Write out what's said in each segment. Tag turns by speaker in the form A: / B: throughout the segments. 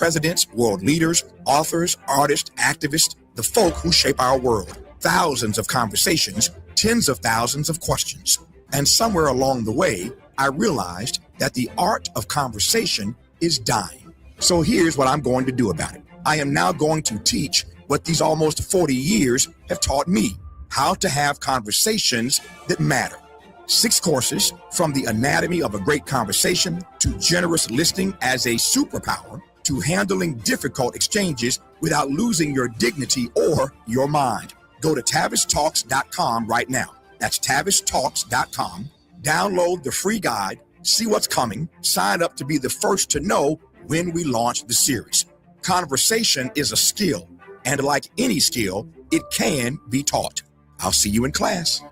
A: Presidents, world leaders, authors, artists, activists, the folk who shape our world. Thousands of conversations, tens of thousands of questions. And somewhere along the way, I realized that the art of conversation is dying. So here's what I'm going to do about it. I am now going to teach what these almost 40 years have taught me, how to have conversations that matter. 6 courses, from the anatomy of a great conversation to generous listening as a superpower to handling difficult exchanges without losing your dignity or your mind. Go to TavisTalks.com right now. That's TavisTalks.com. Download the free guide, see what's coming, sign up to be the first to know when we launch the series. Conversation is a skill, and like any skill, it can be taught. I'll see you in class.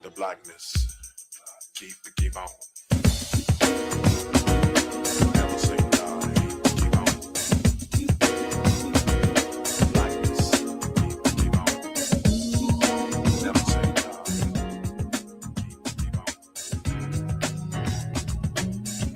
B: The blackness, keep on. Never say die, keep on. Blackness, keep on. Never say die, keep on. Blackness, never say die, never say die.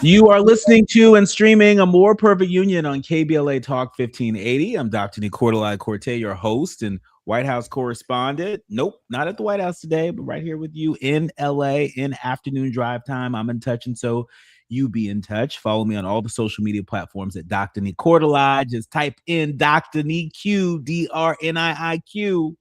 C: You are listening to and streaming A More Perfect Union on KBLA Talk 1580. I'm Dr. Nii-Quartelai Quartey, your host and White House correspondent. Nope, not at the White House today, but right here with you in LA in afternoon drive time. I'm in touch, and so you be in touch. Follow me on all the social media platforms at Dr. Nii-Quartelai. Just type in Dr. Nii-Q, DRNIIQ,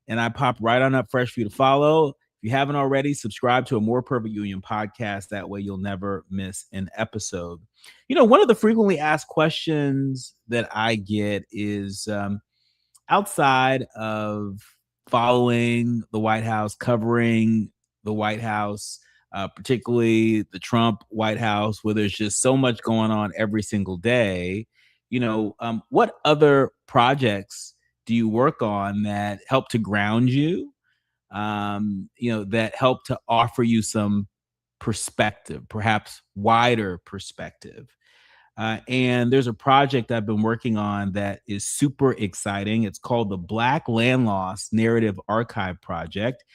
C: and I pop right on up fresh for you to follow. If you haven't already, subscribe to A More Perfect Union podcast. That way you'll never miss an episode. You know, one of the frequently asked questions that I get is outside of following the White House, covering the White House, particularly the Trump White House, where there's just so much going on every single day, you know, what other projects do you work on that help to ground you? You know, that help to offer you some perspective, perhaps wider perspective. And there's a project I've been working on that is super exciting. It's called the Black Land Loss Narrative Archive Project.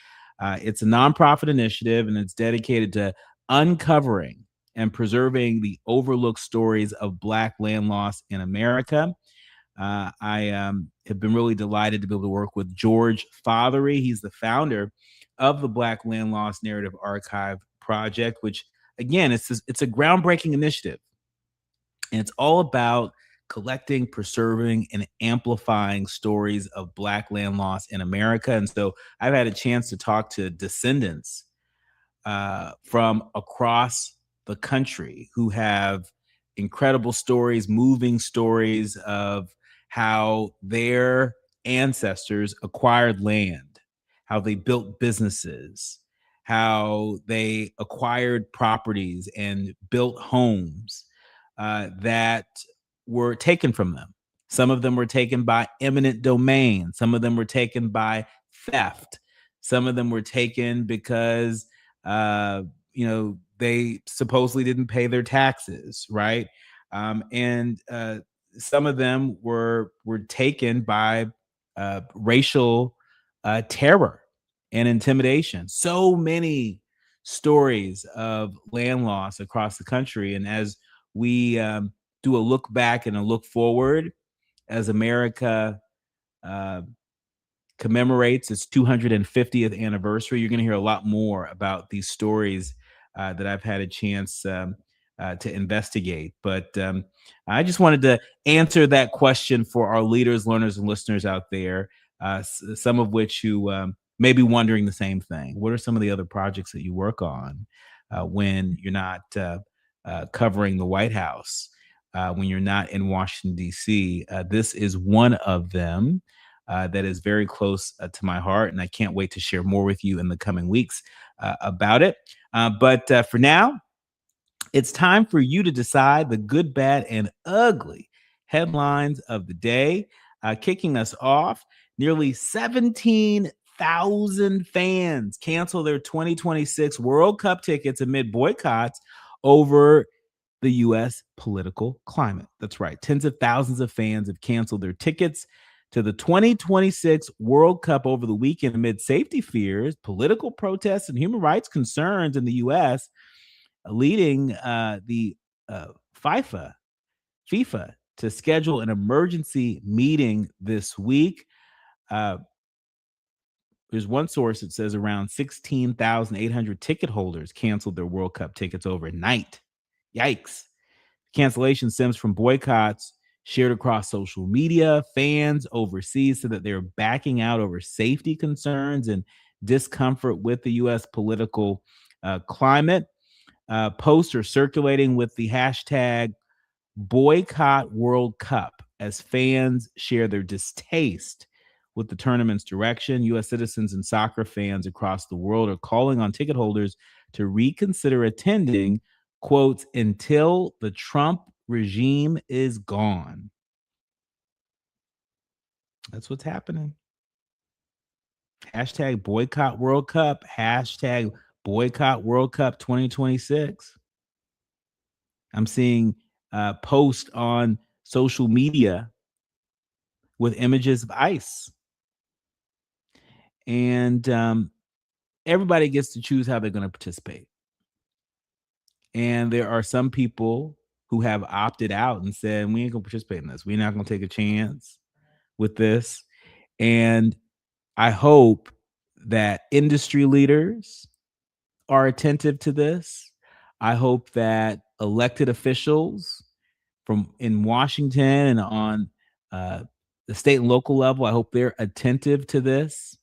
C: It's a nonprofit initiative, and it's dedicated to uncovering and preserving the overlooked stories of Black land loss in America. I have been really delighted to be able to work with George Fothery. He's the founder of the Black Land Loss Narrative Archive Project, which, again, it's a groundbreaking initiative. And it's all about collecting, preserving, and amplifying stories of Black land loss in America. And so I've had a chance to talk to descendants from across the country who have incredible stories, moving stories of how their ancestors acquired land, how they built businesses, how they acquired properties and built homes that were taken from them. Some of them were taken by eminent domain. Some of them were taken by theft. Some of them were taken because, you know, they supposedly didn't pay their taxes, right? And some of them were taken by racial terror and intimidation. So many stories of land loss across the country. And as we do a look back and a look forward, as America commemorates its 250th anniversary. You're going to hear a lot more about these stories that I've had a chance to investigate. But I just wanted to answer that question for our leaders, learners, and listeners out there, some of which who may be wondering the same thing. What are some of the other projects that you work on when you're not covering the White House, when you're not in Washington, D.C.? This is one of them that is very close to my heart, and I can't wait to share more with you in the coming weeks about it. But for now, it's time for you to decide the good, bad, and ugly headlines of the day. Kicking us off, nearly 17,000 fans cancel their 2026 World Cup tickets amid boycotts over the U.S. political climate. That's right. Tens of thousands of fans have canceled their tickets to the 2026 World Cup over the weekend amid safety fears, political protests, and human rights concerns in the U.S., leading the FIFA to schedule an emergency meeting this week. There's one source that says around 16,800 ticket holders canceled their World Cup tickets overnight. Yikes. Cancellation stems from boycotts shared across social media. Fans overseas said that they're backing out over safety concerns and discomfort with the U.S. political climate. Posts are circulating with the hashtag boycott World Cup as fans share their distaste with the tournament's direction. U.S. citizens and soccer fans across the world are calling on ticket holders to reconsider attending, quote, until the Trump regime is gone. That's what's happening. Hashtag boycott World Cup. Hashtag boycott World Cup 2026. I'm seeing posts on social media with images of ice. And everybody gets to choose how they're going to participate. And there are some people who have opted out and said, we ain't going to participate in this. We're not going to take a chance with this. And I hope that industry leaders are attentive to this. I hope that elected officials from in Washington and on the state and local level, I hope they're attentive to this.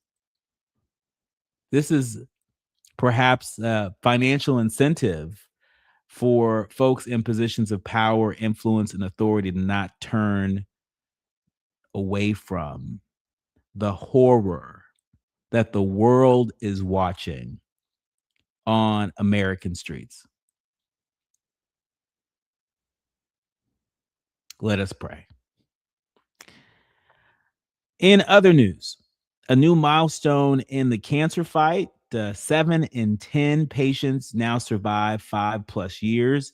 C: This is perhaps a financial incentive for folks in positions of power, influence, and authority to not turn away from the horror that the world is watching on American streets. Let us pray. In other news, a new milestone in the cancer fight. 7 in 10 patients now survive 5+ years.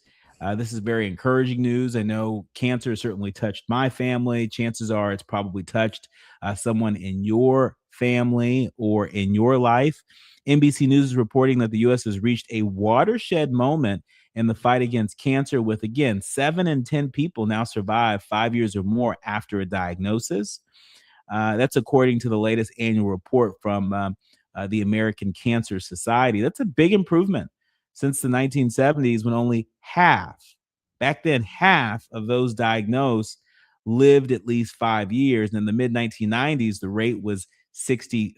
C: This is very encouraging news. I know cancer certainly touched my family. Chances are it's probably touched someone in your family or in your life. NBC News is reporting that the U.S. has reached a watershed moment in the fight against cancer with, again, 7 in 10 people now survive 5 years or more after a diagnosis. That's according to the latest annual report from the American Cancer Society. That's a big improvement since the 1970s, when only half of those diagnosed lived at least 5 years. And in the mid-1990s, the rate was 63%.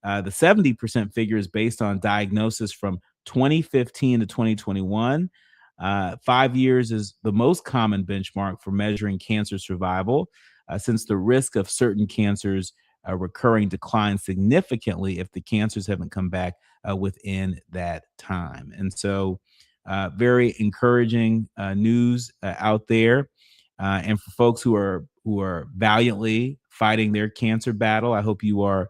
C: The 70% figure is based on diagnosis from 2015 to 2021. 5 years is the most common benchmark for measuring cancer survival, since the risk of certain cancers recurring declines significantly if the cancers haven't come back within that time. And so very encouraging news out there. And for folks who are valiantly fighting their cancer battle, I hope you are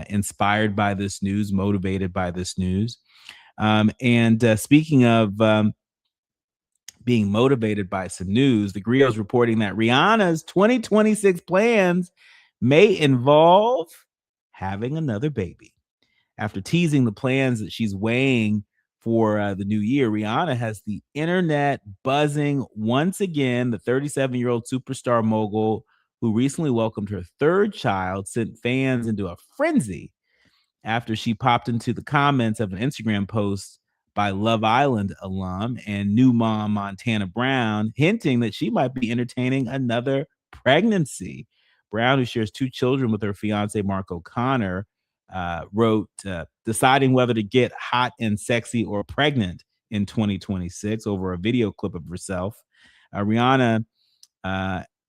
C: inspired by this news, motivated by this news. And speaking of being motivated by some news, the Griot's reporting that Rihanna's 2026 plans may involve having another baby. After teasing the plans that she's weighing for the new year, Rihanna has the internet buzzing once again. The 37-year-old superstar mogul who recently welcomed her third child, sent fans into a frenzy after she popped into the comments of an Instagram post by Love Island alum and new mom Montana Brown, hinting that she might be entertaining another pregnancy. Brown, who shares 2 children with her fiance Mark O'Connor, wrote, deciding whether to get hot and sexy or pregnant in 2026 over a video clip of herself. Rihanna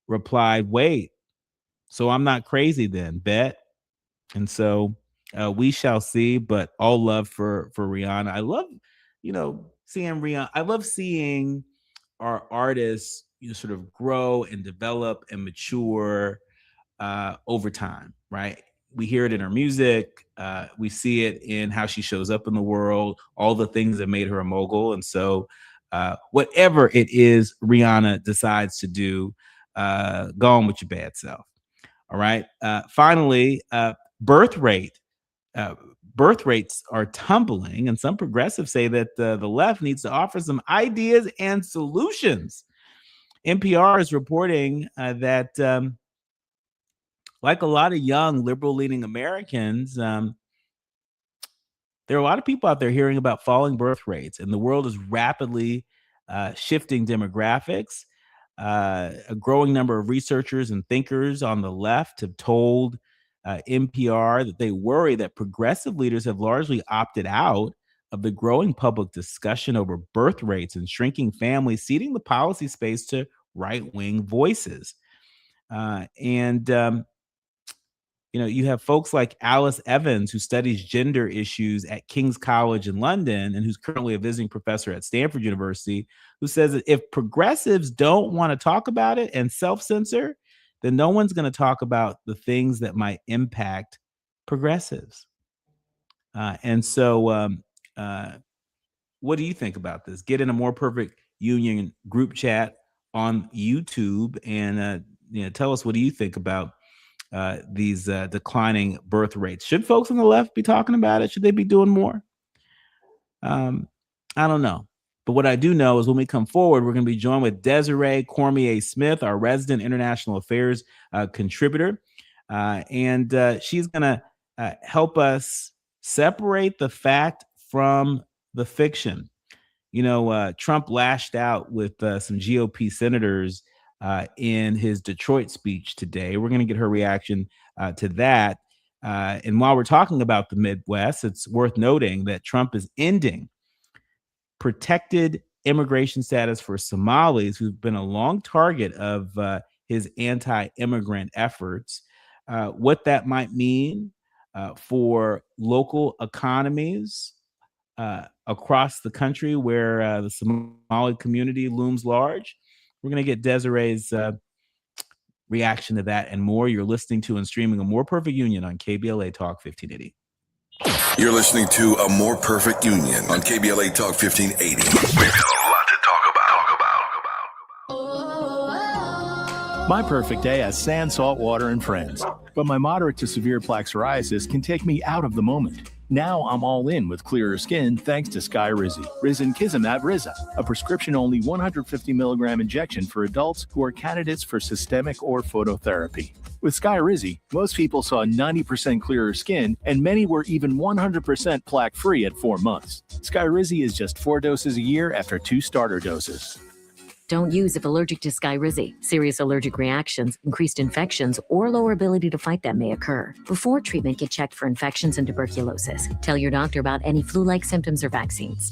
C: replied, "Wait, so I'm not crazy then, bet." And so we shall see, but all love for Rihanna. I love, seeing Rihanna. I love seeing our artists, sort of grow and develop and mature over time, right? We hear it in her music. We see it in how she shows up in the world, all the things that made her a mogul. And so whatever it is Rihanna decides to do, go on with your bad self. All right. Finally, birth rates are tumbling, and some progressives say that the left needs to offer some ideas and solutions. NPR is reporting that like a lot of young liberal-leaning Americans, there are a lot of people out there hearing about falling birth rates, and the world is rapidly shifting demographics. A growing number of researchers and thinkers on the left have told NPR that they worry that progressive leaders have largely opted out of the growing public discussion over birth rates and shrinking families, ceding the policy space to right-wing voices. You have folks like Alice Evans, who studies gender issues at King's College in London and who's currently a visiting professor at Stanford University, who says that if progressives don't want to talk about it and self-censor, then no one's going to talk about the things that might impact progressives. So what do you think about this? Get in a More Perfect Union group chat on YouTube and tell us, what do you think about these declining birth rates? Should folks on the left be talking about it? Should they be doing more? I don't know. But what I do know is when we come forward, we're going to be joined with Desiree Cormier-Smith, our resident international affairs contributor. And she's going to help us separate the fact from the fiction. Trump lashed out with some GOP senators in his Detroit speech today. We're going to get her reaction to that. And while we're talking about the Midwest, it's worth noting that Trump is ending protected immigration status for Somalis, who've been a long target of his anti-immigrant efforts. What that might mean for local economies across the country where the Somali community looms large. We're going to get Desiree's reaction to that and more. You're listening to and streaming A More Perfect Union on KBLA Talk 1580.
D: You're listening to A More Perfect Union on KBLA Talk 1580. We've got a lot to talk about.
E: My perfect day has sand, salt water, and friends. But my moderate to severe plaque psoriasis can take me out of the moment. Now I'm all in with clearer skin thanks to Skyrizi, Risankizumab Riza, a prescription-only 150 milligram injection for adults who are candidates for systemic or phototherapy. With Skyrizi, most people saw 90% clearer skin, and many were even 100% plaque-free at 4 months. Skyrizi is just 4 doses a year after 2 starter doses.
F: Don't use if allergic to Skyrizi. Serious allergic reactions, increased infections, or lower ability to fight them may occur. Before treatment, get checked for infections and tuberculosis. Tell your doctor about any flu-like symptoms or vaccines.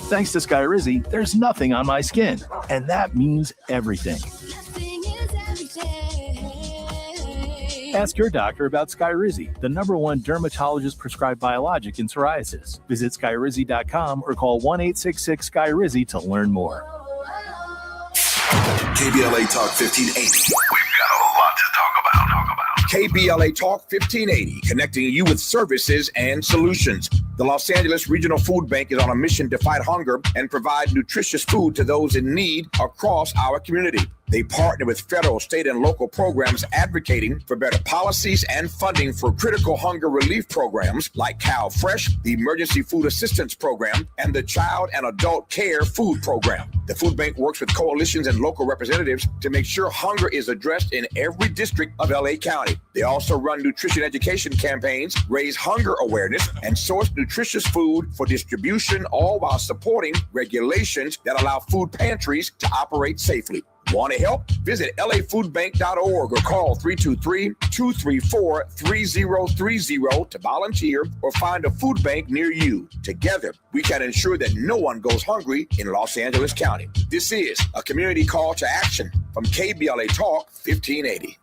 E: Thanks to Skyrizi, there's nothing on my skin, and that means everything. Ask your doctor about Skyrizi, the #1 dermatologist-prescribed biologic in psoriasis. Visit Skyrizi.com or call 1-866-SKYRIZI to learn more.
D: KBLA Talk 1580. We've got a lot to talk about.
A: KBLA Talk 1580, connecting you with services and solutions. The Los Angeles Regional Food Bank is on a mission to fight hunger and provide nutritious food to those in need across our community. They partner with federal, state, and local programs advocating for better policies and funding for critical hunger relief programs like Cal Fresh, the Emergency Food Assistance Program, and the Child and Adult Care Food Program. The food bank works with coalitions and local representatives to make sure hunger is addressed in every district of LA County. They also run nutrition education campaigns, raise hunger awareness, and source nutritious food for distribution, all while supporting regulations that allow food pantries to operate safely. Want to help? Visit lafoodbank.org or call 323-234-3030 to volunteer or find a food bank near you. Together, we can ensure that no one goes hungry in Los Angeles County. This is a community call to action from KBLA Talk 1580.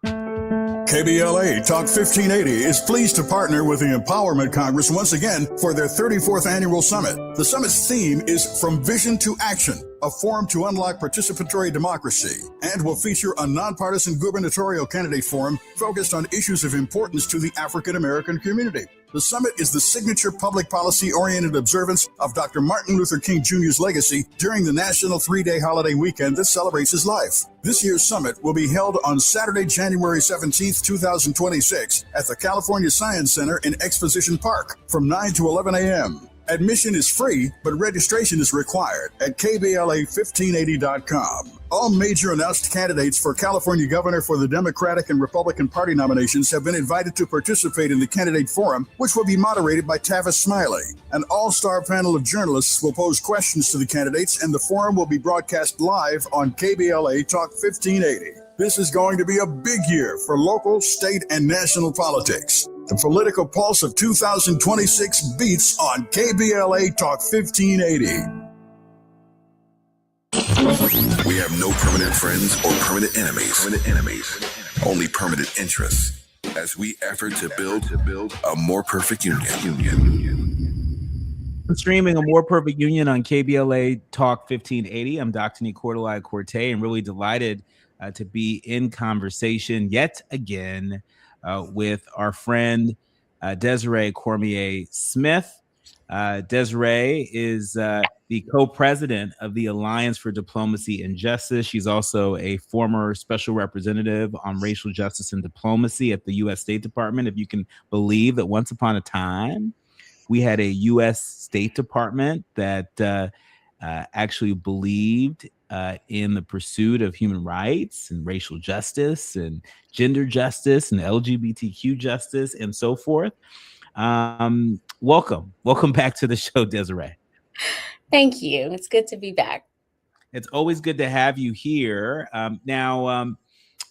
G: KBLA Talk 1580 is pleased to partner with the Empowerment Congress once again for their 34th annual summit. The summit's theme is From Vision to Action, a forum to unlock participatory democracy, and will feature a nonpartisan gubernatorial candidate forum focused on issues of importance to the African American community. The summit is the signature public policy-oriented observance of Dr. Martin Luther King Jr.'s legacy during the national 3-day holiday weekend that celebrates his life. This year's summit will be held on Saturday, January 17th, 2026 at the California Science Center in Exposition Park from 9 to 11 a.m. Admission is free, but registration is required at KBLA1580.com. All major announced candidates for California governor for the Democratic and Republican Party nominations have been invited to participate in the candidate forum, which will be moderated by Tavis Smiley. An all-star panel of journalists will pose questions to the candidates, and the forum will be broadcast live on KBLA Talk 1580. This is going to be a big year for local, state, and national politics. The political pulse of 2026 beats on KBLA Talk 1580.
D: We have no permanent friends or permanent enemies. Only permanent interests as we effort to build a more perfect union.
C: Streaming A More Perfect Union on KBLA Talk 1580. I'm Dr. Nii-Quartelai Quartey, and really delighted to be in conversation yet again with our friend Desiree Cormier Smith. Desiree is the co-president of the Alliance for Diplomacy and Justice. She's also a former special representative on racial justice and diplomacy at the U.S. State Department. If you can believe that once upon a time, we had a U.S. State Department that actually believed in the pursuit of human rights and racial justice and gender justice and LGBTQ justice and so forth. Welcome back to the show, Desiree.
H: Thank you. It's good to be back.
C: It's always good to have you here. Now,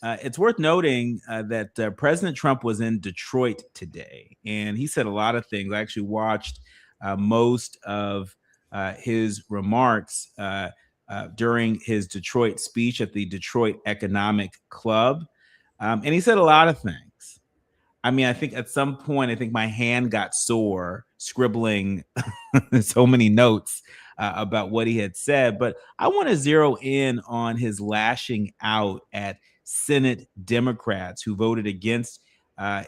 C: it's worth noting that President Trump was in Detroit today, and he said a lot of things. I actually watched most of his remarks during his Detroit speech at the Detroit Economic Club. And he said a lot of things. I mean, I think at some point, my hand got sore scribbling so many notes about what he had said. But I want to zero in on his lashing out at Senate Democrats who voted against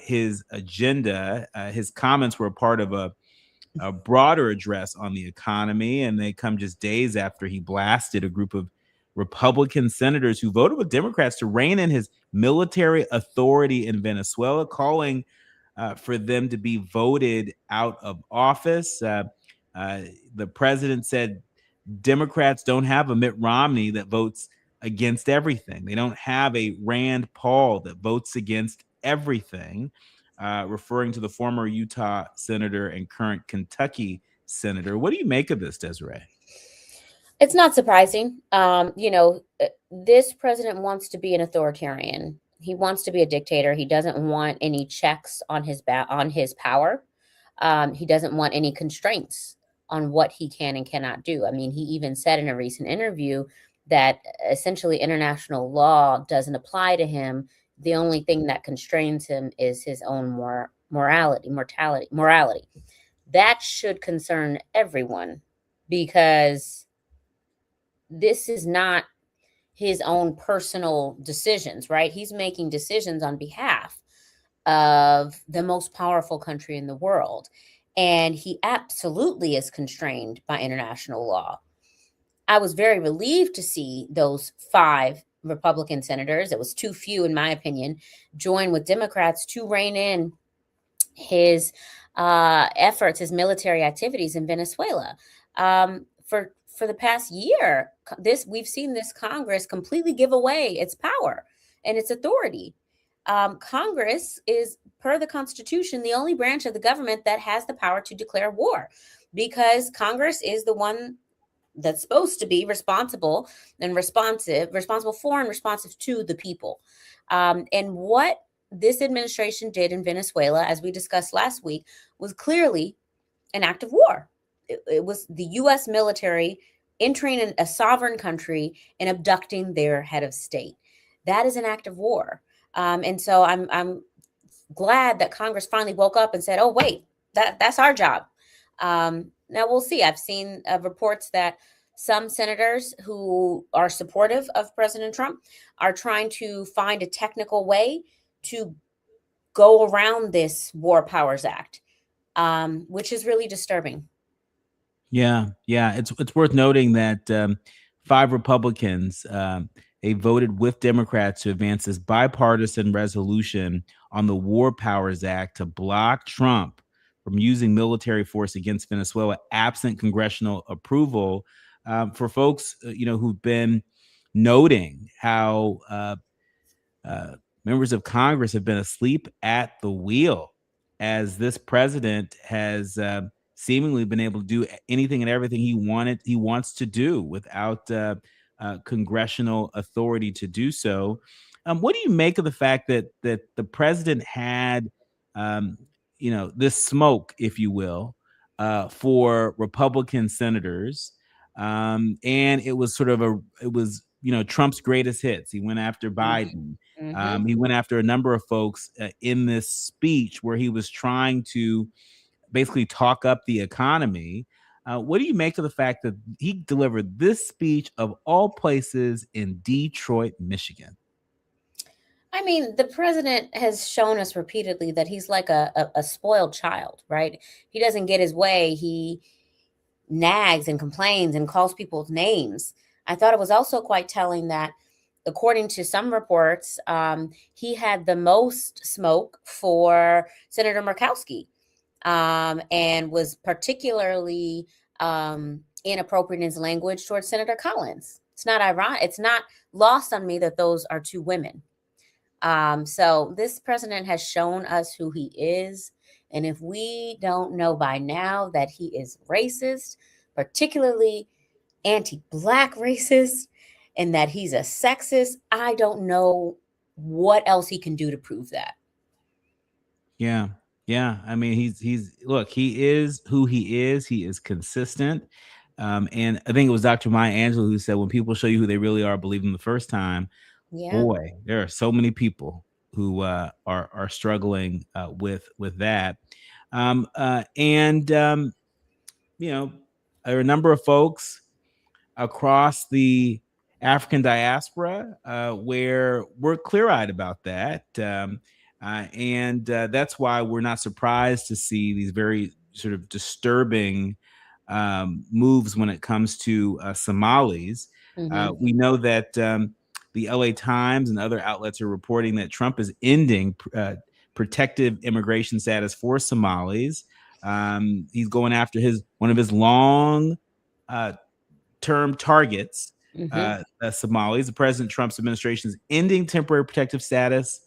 C: his agenda. His comments were a part of a broader address on the economy, and they come just days after he blasted a group of Republican senators who voted with Democrats to rein in his military authority in Venezuela, calling for them to be voted out of office. The president said Democrats don't have a Mitt Romney that votes against everything. They don't have a Rand Paul that votes against everything, referring to the former Utah senator and current Kentucky senator. What do you make of this, Desiree?
H: It's not surprising. This president wants to be an authoritarian. He wants to be a dictator. He doesn't want any checks on his power. He doesn't want any constraints on what he can and cannot do. I mean, he even said in a recent interview that essentially international law doesn't apply to him. The only thing that constrains him is his own morality. That should concern everyone, because this is not his own personal decisions, right? He's making decisions on behalf of the most powerful country in the world. And he absolutely is constrained by international law. I was very relieved to see those 5 Republican senators, it was too few, in my opinion, join with Democrats to rein in his efforts, his military activities in Venezuela. For the past year, we've seen this Congress completely give away its power and its authority. Congress is, per the Constitution, the only branch of the government that has the power to declare war, because Congress is the one that's supposed to be responsible for and responsive to the people. And what this administration did in Venezuela, as we discussed last week, was clearly an act of war. It was the U.S. military entering a sovereign country and abducting their head of state. That is an act of war. And so I'm glad that Congress finally woke up and said, "Oh, wait, that's our job." Now we'll see. I've seen reports that some senators who are supportive of President Trump are trying to find a technical way to go around this War Powers Act, which is really disturbing.
C: Yeah, it's worth noting that 5 Republicans they voted with Democrats to advance this bipartisan resolution on the War Powers Act to block Trump from using military force against Venezuela absent congressional approval. For folks who've been noting how members of Congress have been asleep at the wheel as this president has seemingly been able to do anything and everything he wants to do without congressional authority to do so. What do you make of the fact that the president had this smoke, if you will, for Republican senators, and it was Trump's greatest hits. He went after Biden.
H: Mm-hmm.
C: He went after a number of folks in this speech where he was trying to basically talk up the economy. What do you make of the fact that he delivered this speech of all places in Detroit, Michigan?
H: I mean, the president has shown us repeatedly that he's like a spoiled child, right? He doesn't get his way. He nags and complains and calls people's names. I thought it was also quite telling that, according to some reports, he had the most smoke for Senator Murkowski, and was particularly inappropriate in his language towards Senator Collins. It's not ironic. It's not lost on me that those are 2 women. So this president has shown us who he is. And if we don't know by now that he is racist, particularly anti-Black racist, and that he's a sexist, I don't know what else he can do to prove that.
C: Yeah. I mean, he is who he is. He is consistent. And I think it was Dr. Maya Angelou who said, when people show you who they really are, believe them the first time.
H: Yeah.
C: Boy, there are so many people who are struggling with that. There are a number of folks across the African diaspora where we're clear-eyed about that. And that's why we're not surprised to see these very sort of disturbing moves when it comes to Somalis.
H: Mm-hmm.
C: We know that the LA Times and other outlets are reporting that Trump is ending protective immigration status for Somalis. He's going after one of his long term targets, Somalis. The President Trump's administration is ending temporary protective status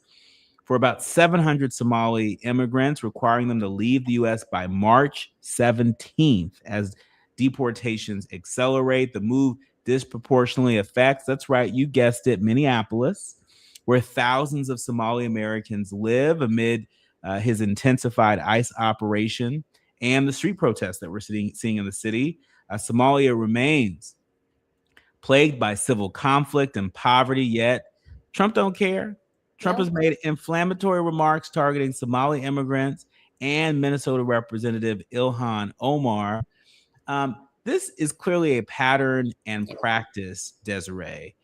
C: for about 700 Somali immigrants, requiring them to leave the U.S. by March 17th as deportations accelerate. The move disproportionately affects, that's right, you guessed it, Minneapolis, where thousands of Somali Americans live amid his intensified ICE operation and the street protests that we're seeing in the city. Somalia remains plagued by civil conflict and poverty, yet Trump don't care. Trump has made inflammatory remarks targeting Somali immigrants and Minnesota Representative Ilhan Omar. This is clearly a pattern and practice, Desiree,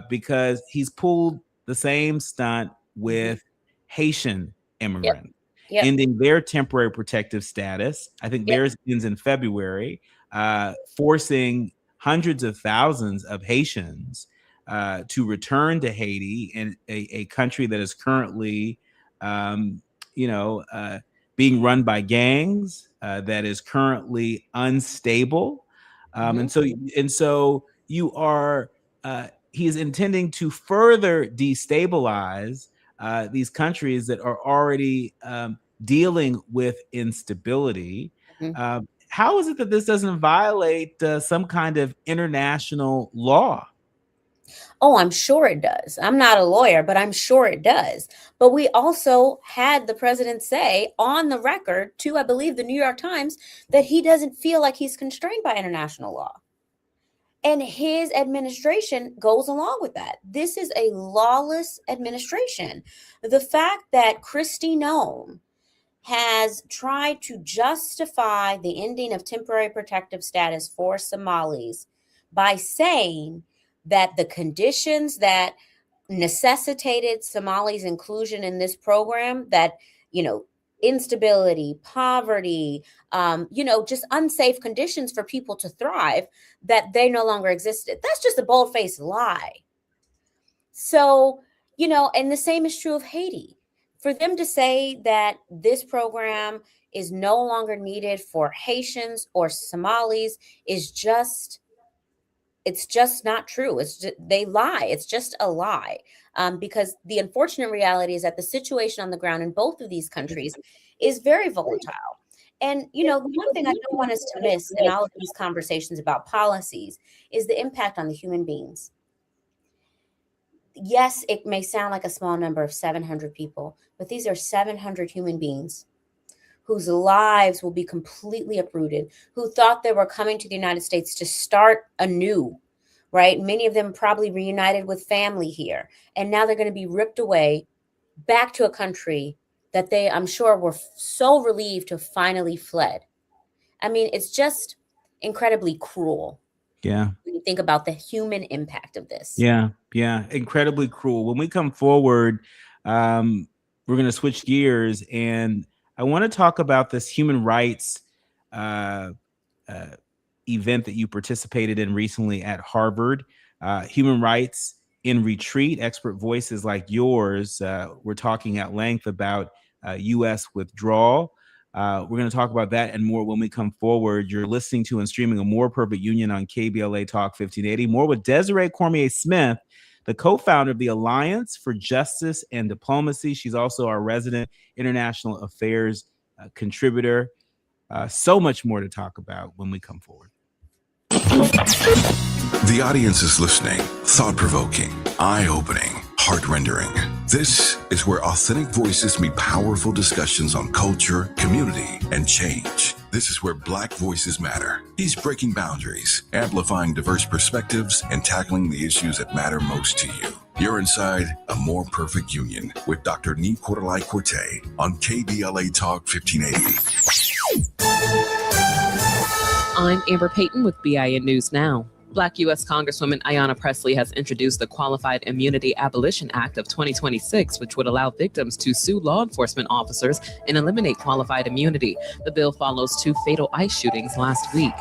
C: because he's pulled the same stunt with Haitian immigrants,
H: Yep.
C: ending their temporary protective status. I think theirs ends in February, forcing hundreds of thousands of Haitians to return to Haiti, in a country that is currently, being run by gangs, that is currently unstable, and so you are. He is intending to further destabilize these countries that are already dealing with instability. How is it that this doesn't violate some kind of international law?
H: Oh, I'm sure it does. I'm not a lawyer, but I'm sure it does. But we also had the president say on the record to, I believe, the New York Times, that he doesn't feel like he's constrained by international law. And his administration goes along with that. This is a lawless administration. The fact that Kristi Noem has tried to justify the ending of temporary protective status for Somalis by saying that the conditions that necessitated Somalis' inclusion in this program, that, instability, poverty, just unsafe conditions for people to thrive, that they no longer existed. That's just a bold-faced lie. So, and the same is true of Haiti. For them to say that this program is no longer needed for Haitians or Somalis is just, it's just not true. They lie. It's just a lie. Because the unfortunate reality is that the situation on the ground in both of these countries is very volatile. And, the one thing I don't want us to miss in all of these conversations about policies is the impact on the human beings. Yes, it may sound like a small number of 700 people, but these are 700 human beings whose lives will be completely uprooted, who thought they were coming to the United States to start anew, right? Many of them probably reunited with family here. And now they're going to be ripped away back to a country that they, I'm sure, were so relieved to have finally fled. I mean, it's just incredibly cruel.
C: Yeah.
H: When you think about the human impact of this.
C: Yeah. Incredibly cruel. When we come forward, we're going to switch gears, and I want to talk about this human rights event that you participated in recently at Harvard. Human Rights in Retreat, expert voices like yours. We're talking at length about U.S. withdrawal. We're going to talk about that and more when we come forward. You're listening to and streaming A More Perfect Union on KBLA Talk 1580. More with Desiree Cormier-Smith, the co-founder of the Alliance for Justice and Diplomacy. She's also our resident international affairs contributor. So much more to talk about when we come forward.
D: The audience is listening. Thought-provoking, eye-opening, heart-rendering. This is where authentic voices meet powerful discussions on culture, community, and change. This is where Black voices matter. He's breaking boundaries, amplifying diverse perspectives, and tackling the issues that matter most to you. You're inside A More Perfect Union with Dr. Nii-Quartelai Quartey on KBLA Talk 1580.
I: I'm Amber Payton with BIN News Now. Black U.S. Congresswoman Ayanna Pressley has introduced the Qualified Immunity Abolition Act of 2026, which would allow victims to sue law enforcement officers and eliminate qualified immunity. The bill follows 2 fatal ICE shootings last week.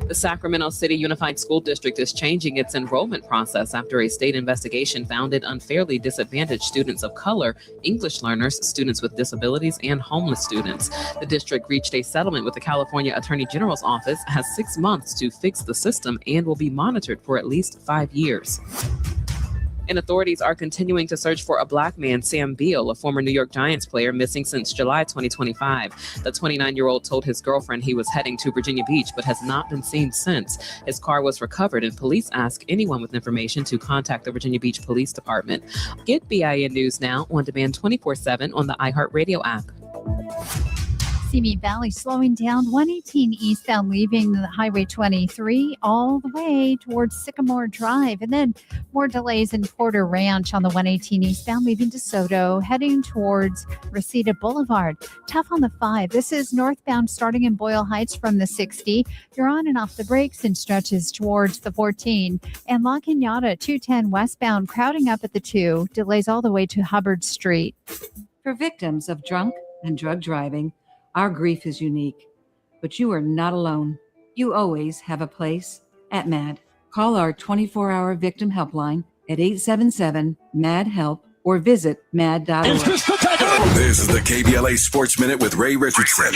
I: The Sacramento City Unified School District is changing its enrollment process after a state investigation found it unfairly disadvantaged students of color, English learners, students with disabilities, and homeless students. The district reached a settlement with the California Attorney General's office, has 6 months to fix the system, and will be monitored for at least 5 years. And authorities are continuing to search for a Black man, Sam Beal, a former New York Giants player missing since July 2025. The 29-year-old told his girlfriend he was heading to Virginia Beach, but has not been seen since. His car was recovered, and police ask anyone with information to contact the Virginia Beach Police Department. Get BIN News Now on demand 24/7 on the iHeartRadio app.
J: Simi Valley slowing down 118 eastbound, leaving the Highway 23 all the way towards Sycamore Drive. And then more delays in Porter Ranch on the 118 eastbound, leaving DeSoto, heading towards Reseda Boulevard. Tough on the 5. This is northbound starting in Boyle Heights from the 60. You're on and off the brakes and stretches towards the 14. And La Cañada 210 westbound, crowding up at the 2. Delays all the way to Hubbard Street.
K: For victims of drunk and drug driving, our grief is unique. But you are not alone. You always have a place at MAD. Call our 24-hour victim helpline at 877-MAD-HELP or visit mad.org.
D: This is the KBLA Sports Minute with Ray Richardson.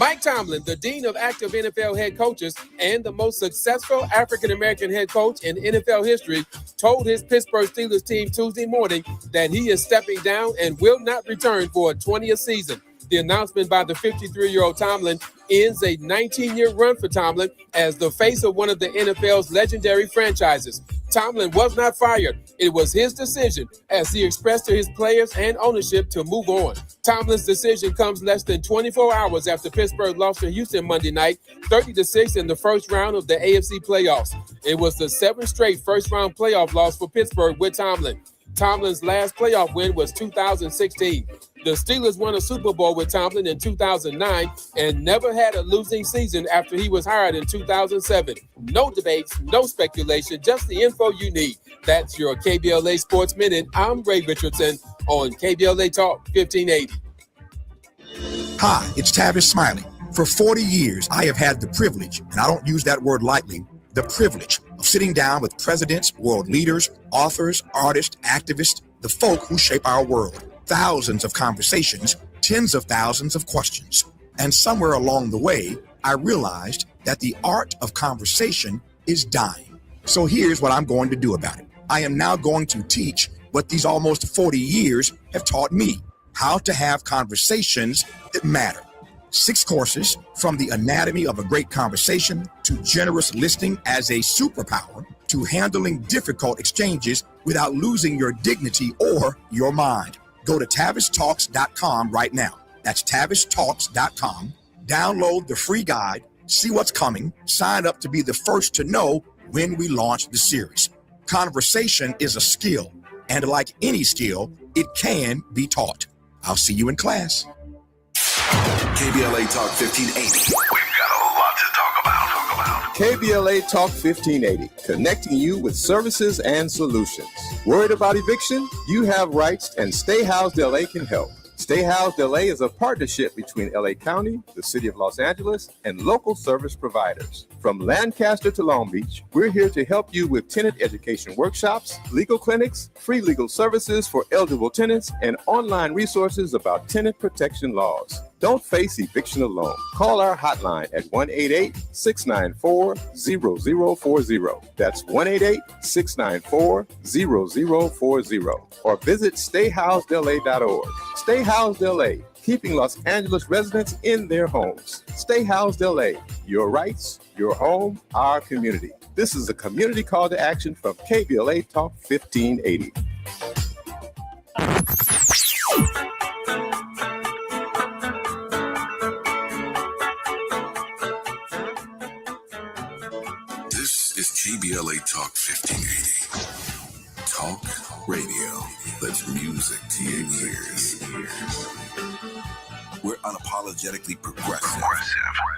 L: Mike Tomlin, the dean of active NFL head coaches and the most successful African-American head coach in NFL history, told his Pittsburgh Steelers team Tuesday morning that he is stepping down and will not return for a 20th season. The announcement by the 53-year-old Tomlin ends a 19-year run for Tomlin as the face of one of the NFL's legendary franchises. Tomlin was not fired. It was his decision, as he expressed to his players and ownership to move on. Tomlin's decision comes less than 24 hours after Pittsburgh lost to Houston Monday night, 30-6 in the first round of the AFC playoffs. It was the 7th straight first-round playoff loss for Pittsburgh with Tomlin. Tomlin's last playoff win was 2016. The Steelers won a Super Bowl with Tomlin in 2009 and never had a losing season after he was hired in 2007. No debates, no speculation, just the info you need. That's your KBLA Sports Minute. I'm Ray Richardson on KBLA Talk 1580.
A: Hi, it's Tavis Smiley. For 40 years, I have had the privilege, and I don't use that word lightly, the privilege of sitting down with presidents, world leaders, authors, artists, activists, the folk who shape our world. Thousands of conversations, tens of thousands of questions. And somewhere along the way, I realized that the art of conversation is dying. So here's what I'm going to do about it. I am now going to teach what these almost 40 years have taught me, how to have conversations that matter. 6 courses, from the anatomy of a great conversation to generous listening as a superpower to handling difficult exchanges without losing your dignity or your mind. Go to TavisTalks.com right now. That's TavisTalks.com. Download the free guide, see what's coming, sign up to be the first to know when we launch the series. Conversation is a skill, and like any skill, it can be taught. I'll see you in class.
D: KBLA Talk 1580. We've got a lot to talk about.
M: KBLA Talk 1580, connecting you with services and solutions. Worried about eviction? You have rights, and Stay Housed LA can help. Stay Housed LA is a partnership between LA County, the City of Los Angeles, and local service providers. From Lancaster to Long Beach, we're here to help you with tenant education workshops, legal clinics, free legal services for eligible tenants, and online resources about tenant protection laws. Don't face eviction alone. Call our hotline at 1-888-694-0040. That's 1-888-694-0040. Or visit stayhousedla.org. Stay Housed LA, keeping Los Angeles residents in their homes. Stay Housed LA, your rights, your home, our community. This is a community call to action from KBLA Talk 1580.
D: This is KBLA Talk 1580. Talk radio that's music to your ears. We're unapologetically progressive.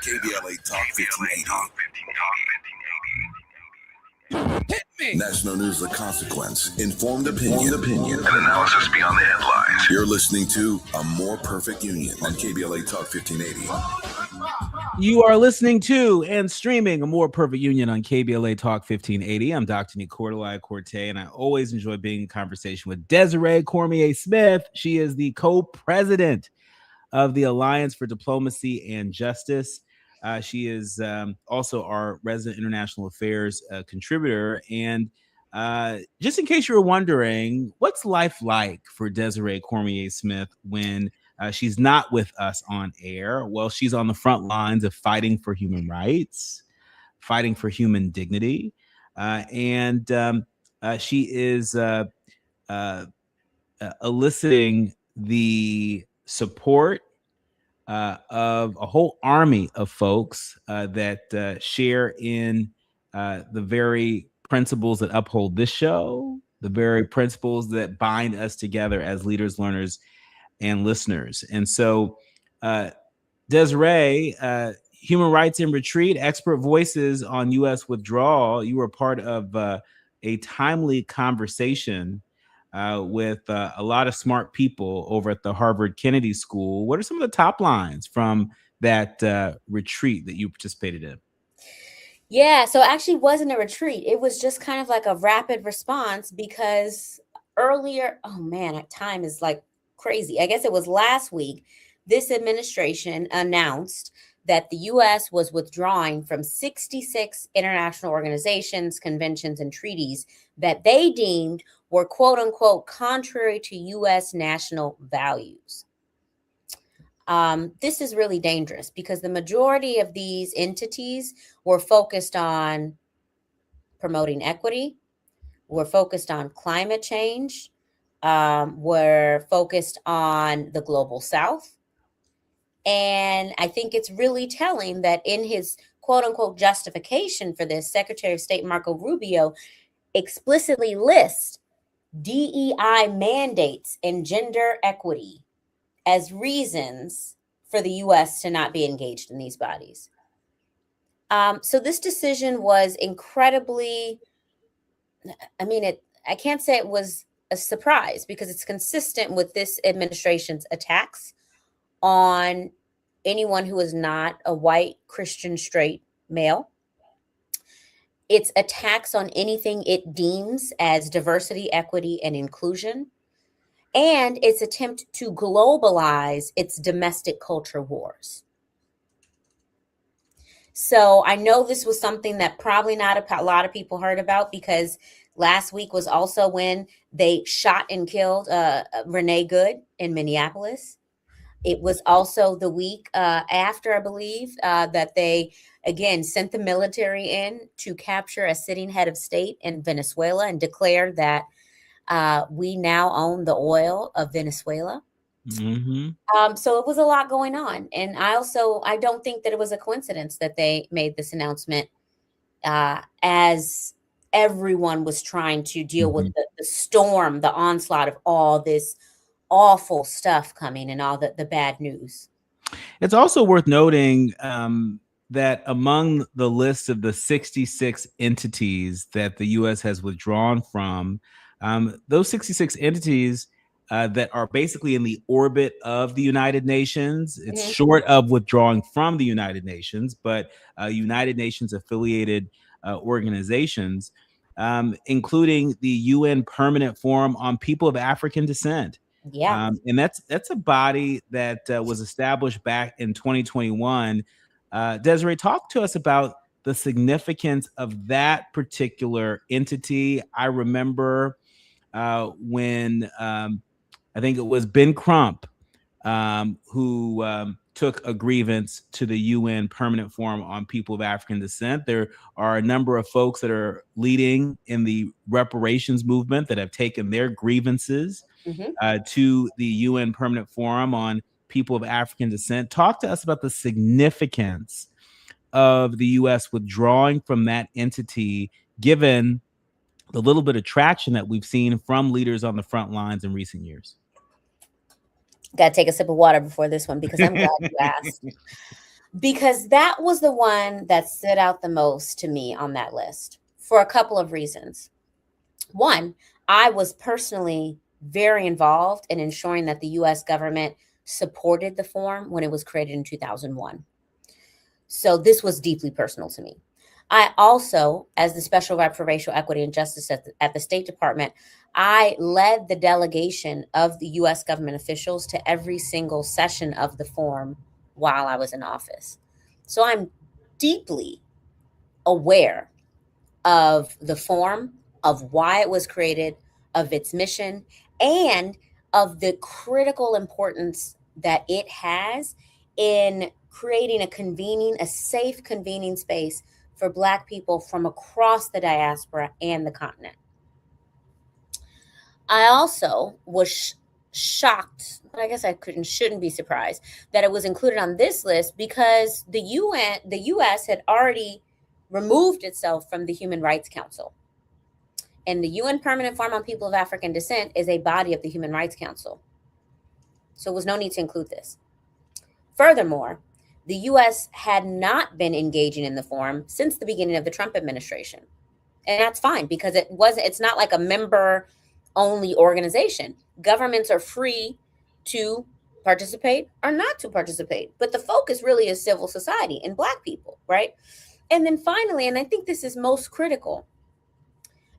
D: KBLA Talk 1580.
L: Hit me!
D: National news of consequence, informed opinion,
B: And analysis beyond the headlines.
D: You're listening to A More Perfect Union on KBLA Talk 1580.
C: You are listening to and streaming A More Perfect Union on KBLA Talk 1580. I'm Dr. Nii-Quartelai Quartey, and I always enjoy being in conversation with Desiree Cormier-Smith. She is the co-president of the Alliance for Diplomacy and Justice. She is also our resident international affairs contributor. And just in case you were wondering, what's life like for Desiree Cormier-Smith when she's not with us on air? Well, she's on the front lines of fighting for human rights, fighting for human dignity. And she is eliciting the support of a whole army of folks that share in the very principles that uphold this show, the very principles that bind us together as leaders, learners, and listeners. And so, Desiree, Human Rights in Retreat, Expert Voices on U.S. Withdrawal, you were part of a timely conversation with a lot of smart people over at the Harvard Kennedy School. What are some of the top lines from that retreat that you participated in?
H: Yeah, so it actually wasn't a retreat. It was just kind of like a rapid response because earlier, oh man, time is like crazy. I guess it was last week, this administration announced that the U.S. was withdrawing from 66 international organizations, conventions, and treaties that they deemed were quote unquote contrary to U.S. national values. This is really dangerous because the majority of these entities were focused on promoting equity, were focused on climate change, were focused on the global South. And I think it's really telling that in his quote unquote justification for this, Secretary of State Marco Rubio explicitly lists DEI mandates and gender equity as reasons for the U.S. to not be engaged in these bodies. So this decision was incredibly, I can't say it was a surprise because it's consistent with this administration's attacks on anyone who is not a white Christian straight male. It's attacks on anything it deems as diversity, equity, and inclusion. And its attempt to globalize its domestic culture wars. So I know this was something that probably not a lot of people heard about because last week was also when they shot and killed Renee Good in Minneapolis. It was also the week after, I believe, that they, again, sent the military in to capture a sitting head of state in Venezuela and declared that we now own the oil of Venezuela.
C: Mm-hmm.
H: So it was a lot going on. And I don't think that it was a coincidence that they made this announcement as everyone was trying to deal with the storm, the onslaught of all this awful stuff coming and all the bad news.
C: It's also worth noting that among the list of the 66 entities that the U.S. has withdrawn from, those 66 entities that are basically in the orbit of the United Nations, it's short of withdrawing from the United Nations, but United Nations affiliated organizations, including the UN Permanent Forum on People of African Descent.
H: Yeah.
C: And that's a body that was established back in 2021. Desiree, talk to us about the significance of that particular entity. I remember when I think it was Ben Crump who took a grievance to the UN Permanent Forum on People of African Descent. There are a number of folks that are leading in the reparations movement that have taken their grievances to the UN Permanent Forum on People of African Descent. Talk to us about the significance of the U.S. withdrawing from that entity, given the little bit of traction that we've seen from leaders on the front lines in recent years.
H: Got to take a sip of water before this one because I'm glad you asked. Because that was the one that stood out the most to me on that list for a couple of reasons. One, I was personally very involved in ensuring that the U.S. government supported the forum when it was created in 2001. So this was deeply personal to me. I also, as the Special Rep for Racial Equity and Justice at the State Department, I led the delegation of the U.S. government officials to every single session of the forum while I was in office. So I'm deeply aware of the forum, of why it was created, of its mission, and of the critical importance that it has in creating a safe convening space for Black people from across the diaspora and the continent. I also was shocked, but I guess I shouldn't be surprised that it was included on this list because the U.S. had already removed itself from the Human Rights Council. And the UN Permanent Forum on People of African Descent is a body of the Human Rights Council. So there was no need to include this. Furthermore, the U.S. had not been engaging in the forum since the beginning of the Trump administration. And that's fine because it's not like a member only organization. Governments are free to participate or not to participate, but the focus really is civil society and Black people, right? And then finally, and I think this is most critical,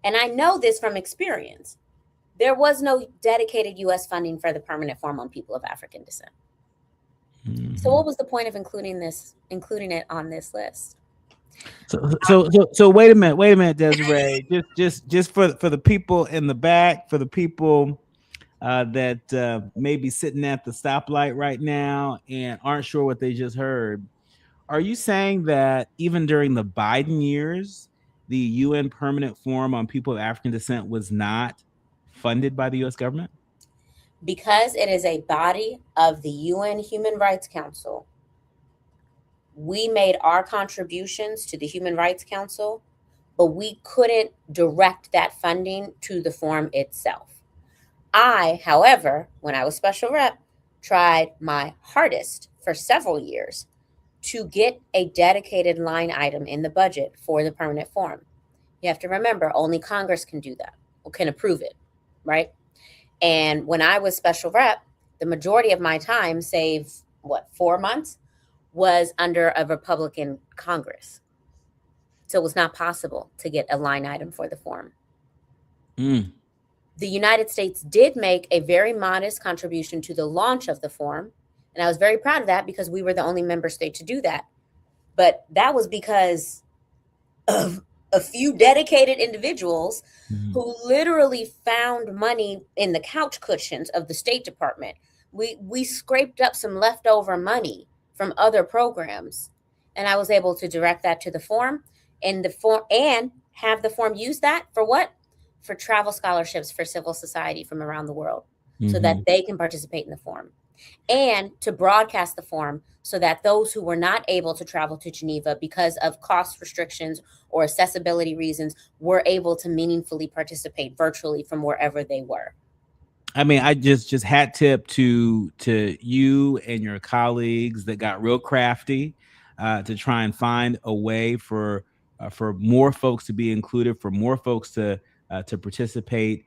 H: and I know this from experience, there was no dedicated U.S. funding for the permanent forum on people of African descent. So what was the point of including it on this list?
C: So wait a minute, Desiree. just for the people in the back, for the people that may be sitting at the stoplight right now and aren't sure what they just heard. Are you saying that even during the Biden years, the UN Permanent Forum on People of African Descent was not funded by the U.S. government?
H: Because it is a body of the UN Human Rights Council, we made our contributions to the Human Rights Council, but we couldn't direct that funding to the forum itself. I, however, when I was special rep, tried my hardest for several years to get a dedicated line item in the budget for the permanent forum. You have to remember, only Congress can do that, or can approve it, right? And when I was special rep, the majority of my time, save 4 months, was under a Republican Congress. So it was not possible to get a line item for the forum. The United States did make a very modest contribution to the launch of the forum. And I was very proud of that because we were the only member state to do that. But that was because of a few dedicated individuals who literally found money in the couch cushions of the State Department. We scraped up some leftover money from other programs, and I was able to direct that to the forum and have the forum use that for what? For travel scholarships for civil society from around the world, so that they can participate in the forum, and to broadcast the forum so that those who were not able to travel to Geneva because of cost restrictions or accessibility reasons were able to meaningfully participate virtually from wherever they were.
C: I mean, I just hat tip to you and your colleagues that got real crafty to try and find a way for more folks to be included, for more folks to participate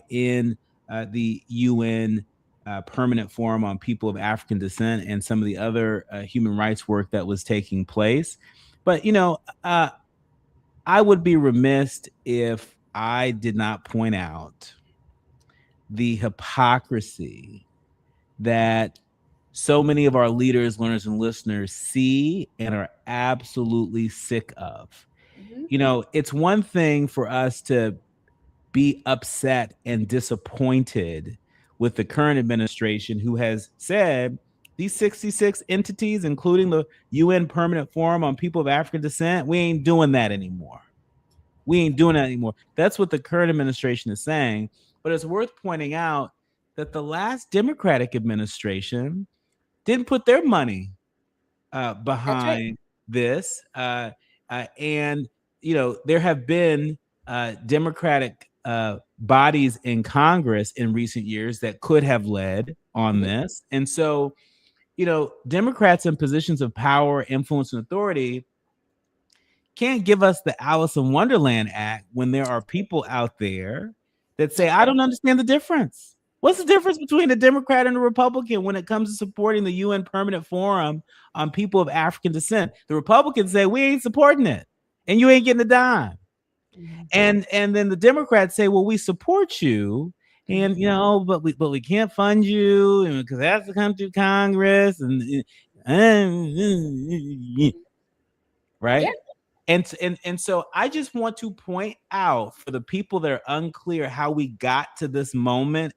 C: in the UN Permanent Forum on People of African Descent and some of the other human rights work that was taking place. But, I would be remiss if I did not point out the hypocrisy that so many of our leaders, learners, and listeners see and are absolutely sick of. It's one thing for us to be upset and disappointed with the current administration, who has said these 66 entities, including the UN Permanent Forum on People of African Descent, we ain't doing that anymore. That's what the current administration is saying. But it's worth pointing out that the last Democratic administration didn't put their money behind this. And, there have been Democratic bodies in Congress in recent years that could have led on this. And so, Democrats in positions of power, influence, and authority can't give us the Alice in Wonderland act when there are people out there that say, I don't understand the difference. What's the difference between a Democrat and a Republican when it comes to supporting the UN Permanent Forum on People of African Descent? The Republicans say, we ain't supporting it, and you ain't getting a dime. And then the Democrats say, well, we support you, and but we can't fund you, and because it has to come through Congress, and right. Yeah. And so I just want to point out for the people that are unclear how we got to this moment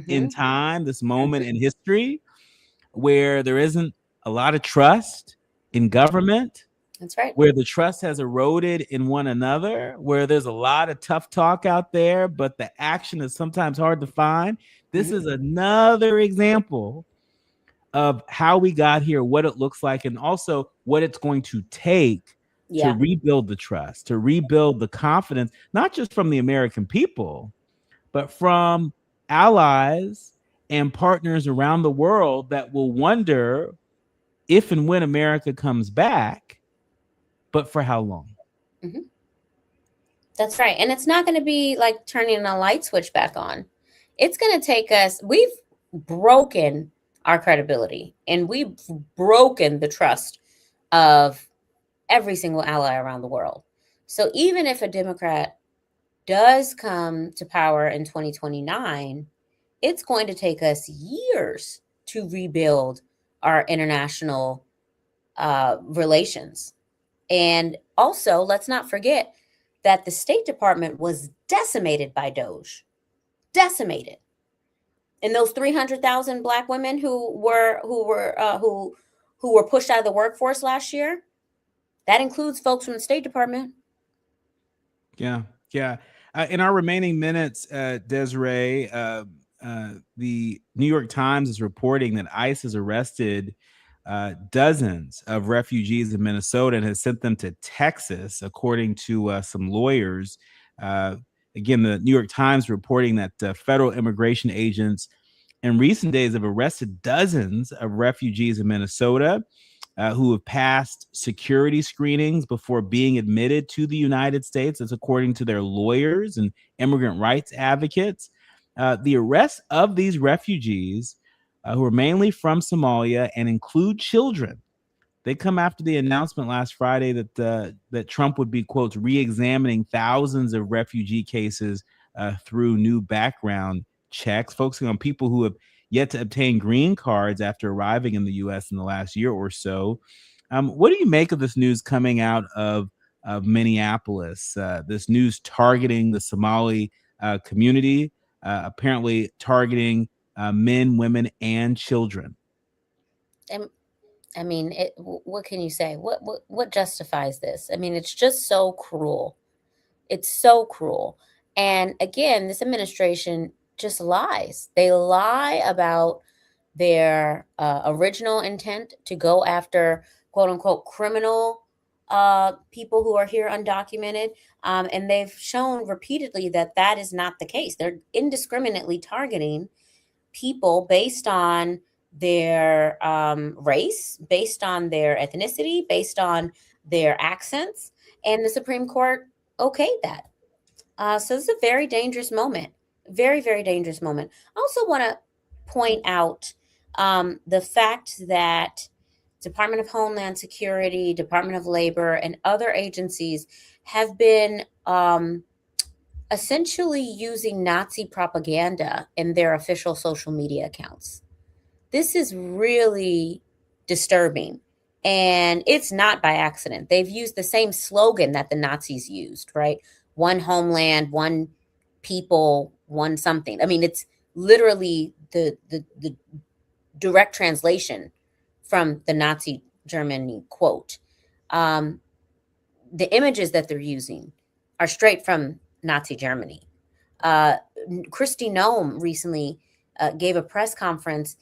C: in time, this moment in history, where there isn't a lot of trust in government.
H: That's right.
C: Where the trust has eroded in one another, where there's a lot of tough talk out there, but the action is sometimes hard to find. This is another example of how we got here, what it looks like, and also what it's going to take to rebuild the trust, to rebuild the confidence, not just from the American people, but from allies and partners around the world that will wonder if and when America comes back, but for how long?
H: That's right. And it's not going to be like turning a light switch back on. It's going to take us, we've broken our credibility and we've broken the trust of every single ally around the world. So even if a Democrat does come to power in 2029, it's going to take us years to rebuild our international relations. And also, let's not forget that the State Department was decimated by Doge, decimated. And those 300,000 Black women who were pushed out of the workforce last year, that includes folks from the State Department.
C: Yeah. In our remaining minutes, Desiree, the New York Times is reporting that ICE has arrested dozens of refugees in Minnesota and has sent them to Texas, according to some lawyers. Again, the New York Times reporting that federal immigration agents in recent days have arrested dozens of refugees in Minnesota who have passed security screenings before being admitted to the United States. That's according to their lawyers and immigrant rights advocates. The arrest of these refugees, who are mainly from Somalia and include children, they come after the announcement last Friday that Trump would be, quote, re-examining thousands of refugee cases through new background checks, focusing on people who have yet to obtain green cards after arriving in the U.S. in the last year or so. What do you make of this news coming out of Minneapolis? This news targeting the Somali community, apparently targeting men, women, and children.
H: I mean, what can you say? What justifies this? I mean, it's just so cruel. It's so cruel. And again, this administration just lies. They lie about their original intent to go after, quote unquote, criminal people who are here undocumented. And they've shown repeatedly that that is not the case. They're indiscriminately targeting people based on their race, based on their ethnicity, based on their accents. And the Supreme Court okayed that. So this is a very dangerous moment. Very, very dangerous moment. I also want to point out the fact that Department of Homeland Security, Department of Labor, and other agencies have been essentially using Nazi propaganda in their official social media accounts. This is really disturbing. And it's not by accident. They've used the same slogan that the Nazis used, right? One homeland, one people, one something. I mean, it's literally the direct translation from the Nazi Germany quote. The images that they're using are straight from Nazi Germany. Kristi Noem recently gave a press conference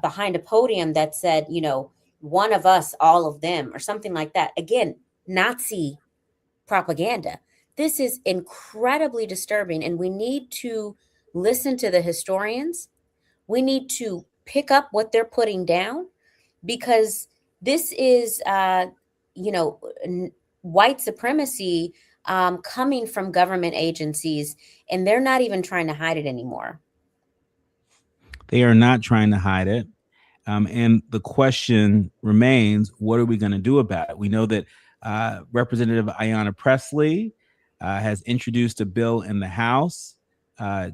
H: behind a podium that said, you know, one of us, all of them, or something like that. Again, Nazi propaganda. This is incredibly disturbing, and we need to listen to the historians. We need to pick up what they're putting down, because this is, white supremacy coming from government agencies, and they're not even trying to hide it anymore.
C: They are not trying to hide it. And the question remains, what are we going to do about it? We know that Representative Ayanna Pressley has introduced a bill in the House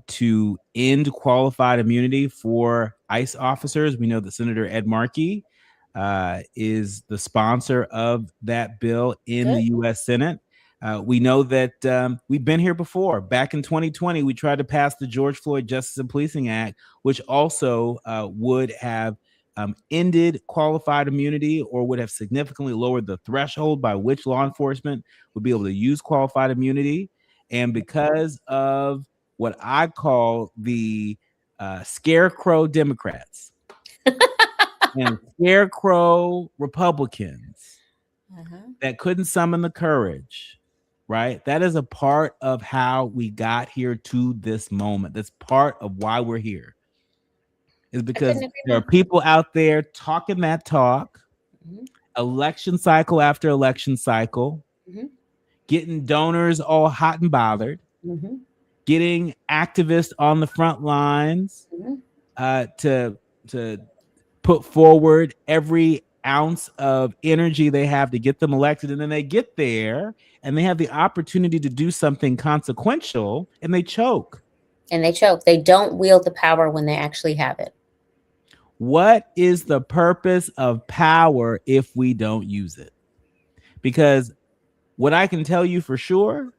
C: to end qualified immunity for ICE officers. We know that Senator Ed Markey is the sponsor of that bill in the U.S. Senate. We know that we've been here before. Back in 2020, we tried to pass the George Floyd Justice and Policing Act, which also would have ended qualified immunity, or would have significantly lowered the threshold by which law enforcement would be able to use qualified immunity. And because of what I call the scarecrow Democrats and scarecrow Republicans that couldn't summon the courage, right? That is a part of how we got here to this moment. That's part of why we're here. Is because there are people out there talking that talk, election cycle after election cycle, getting donors all hot and bothered, getting activists on the front lines to put forward every ounce of energy they have to get them elected. And then they get there and they have the opportunity to do something consequential and they choke.
H: They don't wield the power when they actually have it.
C: What is the purpose of power if we don't use it? Because what I can tell you for sure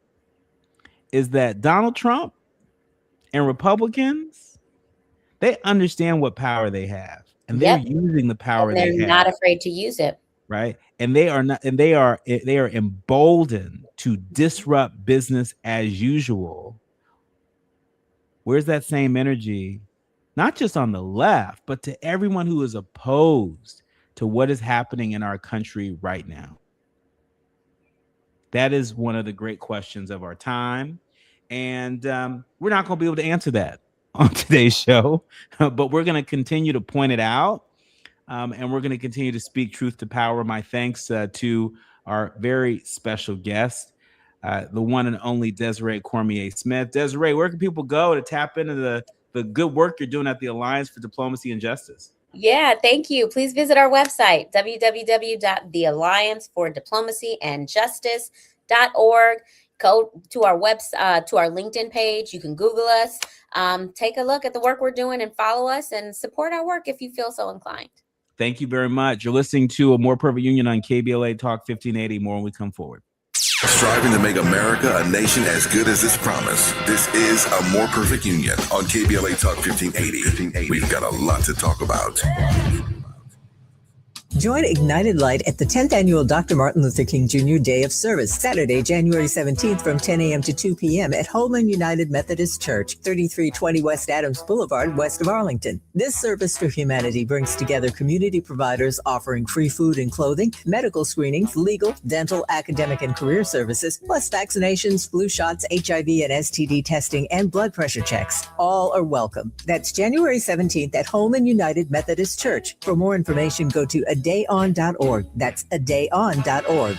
C: is that Donald Trump and Republicans, they understand what power they have, and they're using the power they have.
H: They're not afraid to use it,
C: right? And they are not, and they are emboldened to disrupt business as usual. Where's that same energy? Not just on the left, but to everyone who is opposed to what is happening in our country right now. That is one of the great questions of our time. And we're not going to be able to answer that on today's show, but we're going to continue to point it out. And we're going to continue to speak truth to power. My thanks to our very special guest, the one and only Desiree Cormier-Smith. Desiree, where can people go to tap into the good work you're doing at the Alliance for Diplomacy and Justice?
H: Yeah, thank you. Please visit our website, www.thealliancefordiplomacyandjustice.org. Go to our website, to our LinkedIn page. You can Google us, take a look at the work we're doing and follow us and support our work if you feel so inclined.
C: Thank you very much. You're listening to A More Perfect Union on KBLA Talk 1580. More when we come forward.
D: Striving to make America a nation as good as its promise. This is A More Perfect Union on KBLA Talk 1580. We've got a lot to talk about.
N: Join Ignited Light at the 10th Annual Dr. Martin Luther King Jr. Day of Service, Saturday, January 17th from 10 a.m. to 2 p.m. at Holman United Methodist Church, 3320 West Adams Boulevard, west of Arlington. This service for humanity brings together community providers offering free food and clothing, medical screenings, legal, dental, academic, and career services, plus vaccinations, flu shots, HIV and STD testing, and blood pressure checks. All are welcome. That's January 17th at Holman United Methodist Church. For more information, go to adayon.org. That's adayon.org.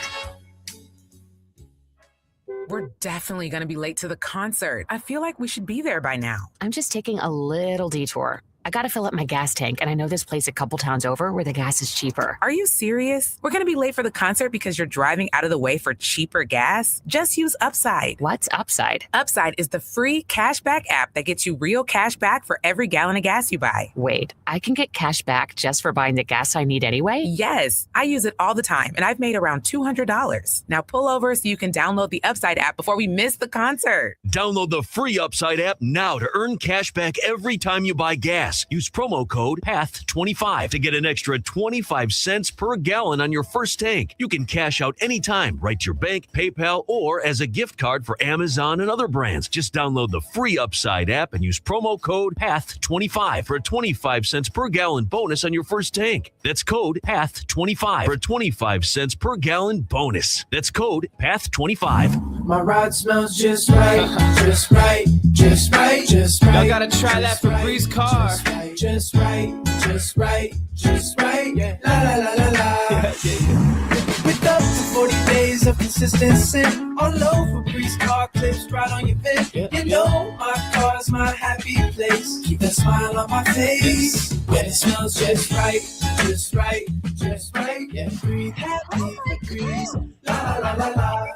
O: We're definitely going to be late to the concert. I feel like we should be there by now.
F: I'm just taking a little detour. I got to fill up my gas tank, and I know this place a couple towns over where the gas is cheaper.
O: Are you serious? We're going to be late for the concert because you're driving out of the way for cheaper gas? Just use Upside.
F: What's Upside?
O: Upside is the free cashback app that gets you real cash back for every gallon of gas you buy.
F: Wait, I can get cash back just for buying the gas I need anyway?
O: Yes, I use it all the time, and I've made around $200. Now pull over so you can download the Upside app before we miss the concert.
P: Download the free Upside app now to earn cash back every time you buy gas. Use promo code PATH25 to get an extra 25 cents per gallon on your first tank. You can cash out anytime, right to your bank, PayPal, or as a gift card for Amazon and other brands. Just download the free Upside app and use promo code PATH25 for a 25 cents per gallon bonus on your first tank. That's code PATH25 for a 25 cents per gallon bonus. That's code PATH25.
Q: My ride smells just right, just right, just right, just right.
R: Y'all gotta try that Febreze car.
Q: Just right, just right, just right. Yeah. La la la la la. With up to 40 days of consistency, all over Breeze car clips right on your bed. You know my car's my happy place. Keep that smile on my face when it smells just right, just right, just right. Yeah, breathe happy Breeze. La la la la.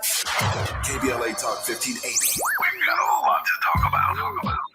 D: KBLA Talk 1580. We've got a lot to talk about.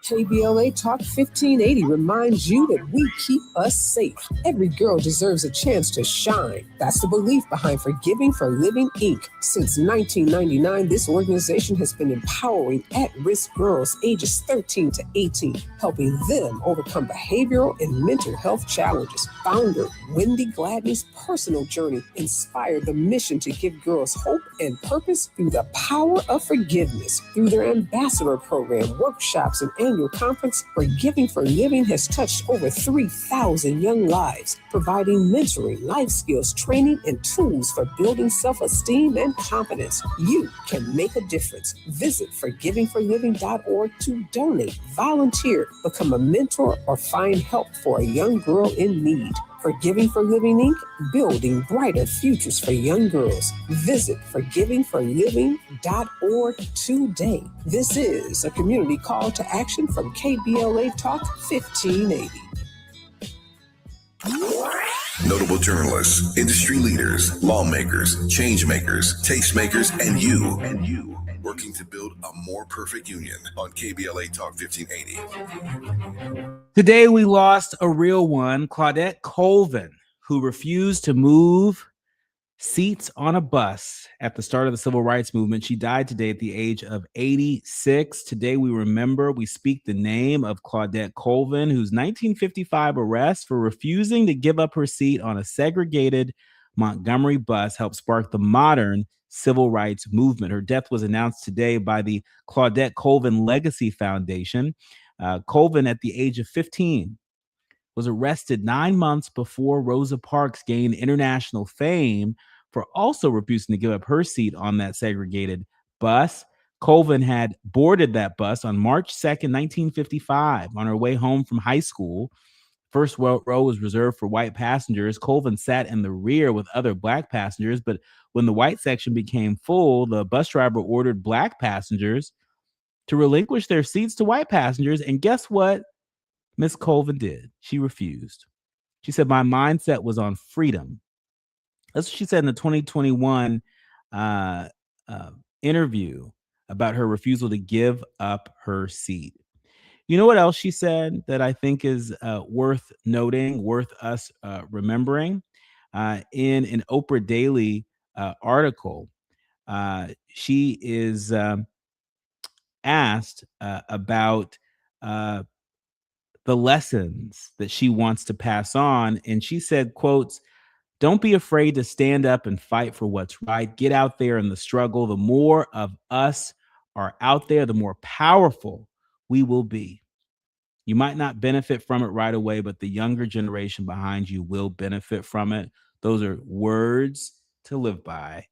S: KBLA Talk 1580 reminds you that we keep us safe. Every girl deserves a chance to shine. That's the belief behind Forgiving for Living, Inc. Since 1999, this organization has been empowering at-risk girls ages 13 to 18, helping them overcome behavioral and mental health challenges. Founder Wendy Gladney's personal journey inspired the mission to give girls hope and purpose through the power of forgiveness. Through their ambassador program, workshops, and annual conference, Forgiving for Living has touched over 3,000 young lives, providing mentoring, life skills, training, and tools for building self-esteem and confidence. You can make a difference. Visit forgivingforliving.org to donate, volunteer, become a mentor, or find help for a young girl in need. Forgiving for Living Inc., building brighter futures for young girls. Visit forgivingforliving.org today. This is a community call to action from KBLA Talk 1580.
D: Notable journalists, industry leaders, lawmakers, change makers, tastemakers, and you working to build a more perfect union on KBLA Talk 1580.
C: Today we lost a real one, Claudette Colvin, who refused to move seats on a bus at the start of the civil rights movement. She died today at the age of 86. Today we speak the name of Claudette Colvin, whose 1955 arrest for refusing to give up her seat on a segregated Montgomery bus helped spark the modern civil rights movement. Her death was announced today by the Claudette Colvin Legacy Foundation. Colvin, at the age of 15, was arrested 9 months before Rosa Parks gained international fame for also refusing to give up her seat on that segregated bus. Colvin had boarded that bus on March 2nd, 1955, on her way home from high school. First row was reserved for white passengers. Colvin sat in the rear with other black passengers, but when the white section became full, the bus driver ordered black passengers to relinquish their seats to white passengers. And guess what Miss Colvin did? She refused. She said, my mindset was on freedom. That's what she said in the 2021 interview about her refusal to give up her seat. You know what else she said that I think is worth noting, worth us remembering? In an Oprah Daily article, she is asked about the lessons that she wants to pass on. And she said, quotes, "Don't be afraid to stand up and fight for what's right. Get out there in the struggle. The more of us are out there, the more powerful we will be. You might not benefit from it right away, but the younger generation behind you will benefit from it." Those are words to live by.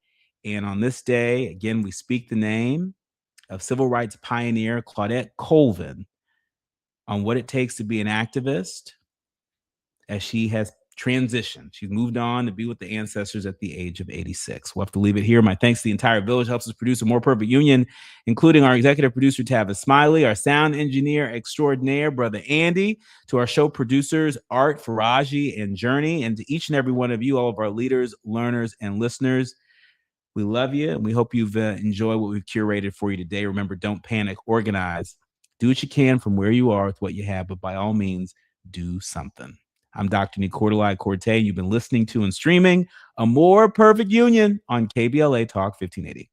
C: And on this day, again, we speak the name of civil rights pioneer Claudette Colvin on what it takes to be an activist as she has transitioned. She's moved on to be with the ancestors at the age of 86. We'll have to leave it here. My thanks to the entire village helps us produce a more perfect union, including our executive producer, Tavis Smiley, our sound engineer extraordinaire, Brother Andy, to our show producers, Art, Faraji, and Journey, and to each and every one of you, all of our leaders, learners, and listeners. We love you, and we hope you've enjoyed what we've curated for you today. Remember, don't panic, organize. Do what you can from where you are with what you have, but by all means, do something. I'm Dr. Nii-Quartelai Quartey. You've been listening to and streaming A More Perfect Union on KBLA Talk 1580.